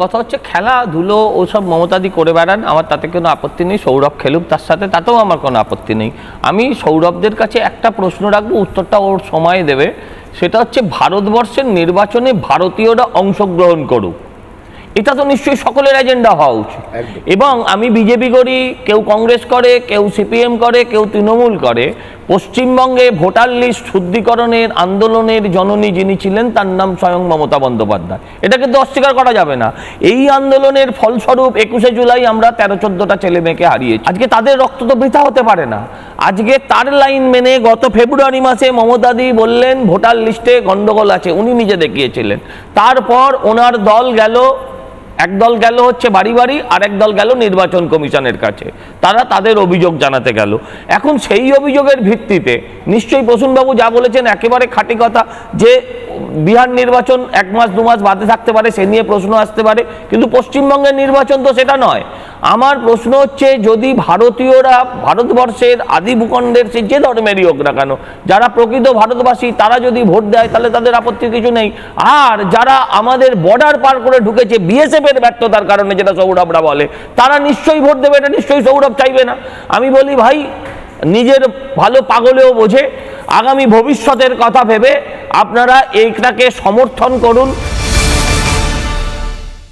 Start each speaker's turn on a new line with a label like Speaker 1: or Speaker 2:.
Speaker 1: কথা হচ্ছে খেলাধুলো ওসব মমতাদি করে বেড়ান, আমার তাতে কোনো আপত্তি নেই। সৌরভ খেলুক তার সাথে, তাতেও আমার কোনো আপত্তি নেই। আমি সৌরভদের কাছে একটা প্রশ্ন রাখবো, উত্তরটা ওর সময় দেবে। সেটা হচ্ছে ভারতবর্ষের নির্বাচনে ভারতীয়রা অংশগ্রহণ করুক, এটা তো নিশ্চয়ই সকলের এজেন্ডা হওয়া উচিত। এবং আমি বিজেপি করি, কেউ কংগ্রেস করে, কেউ সিপিএম করে, কেউ তৃণমূল করে। পশ্চিমবঙ্গে ভোটার লিস্ট শুদ্ধিকরণের আন্দোলনের জননী যিনি ছিলেন তার নাম স্বয়ং মমতা বন্দ্যোপাধ্যায়, এটা কিন্তু অস্বীকার করা যাবে না। এই আন্দোলনের ফলস্বরূপ 21শে জুলাই আমরা 13-14টা ছেলে মেয়েকে হারিয়েছি। আজকে তাদের রক্ত তো বৃথা হতে পারে না। আজকে তার লাইন মেনে গত ফেব্রুয়ারি মাসে মমতাদি বললেন ভোটার লিস্টে গন্ডগোল আছে, উনি নিজে দেখিয়েছিলেন। তারপর ওনার দল গেল, একদল গেল হচ্ছে বাড়ি বাড়ি, আর একদল গেল নির্বাচন কমিশনের কাছে, তারা তাদের অভিযোগ জানাতে গেল। এখন সেই অভিযোগের ভিত্তিতে নিশ্চয়ই প্রসূনবাবু যা বলেছেন একেবারে খাঁটি কথা, যে বিহার নির্বাচন 1 মাস 2 মাস বাদে থাকতে পারে, সে নিয়ে প্রশ্ন আসতে পারে, কিন্তু পশ্চিমবঙ্গের নির্বাচন তো সেটা নয়। আমার প্রশ্ন হচ্ছে, যদি ভারতীয়রা ভারতবর্ষের আদি ভূখণ্ডের সে যে ধর্মেরই হোক না কেন, যারা প্রকৃত ভারতবাসী তারা যদি ভোট দেয় তাহলে তাদের আপত্তির কিছু নেই। আর যারা আমাদের বর্ডার পার করে ঢুকেছে বিএসএফ এর ব্যর্থতার কারণে, যেটা সৌরভরা বলে, তারা নিশ্চয়ই ভোট দেবে, এটা নিশ্চয়ই সৌরভ চাইবে না। আমি বলি ভাই, নিজের ভালো পাগলেও বোঝে, আগামী ভবিষ্যতের কথা ভেবে আপনারা এইটাকে সমর্থন করুন।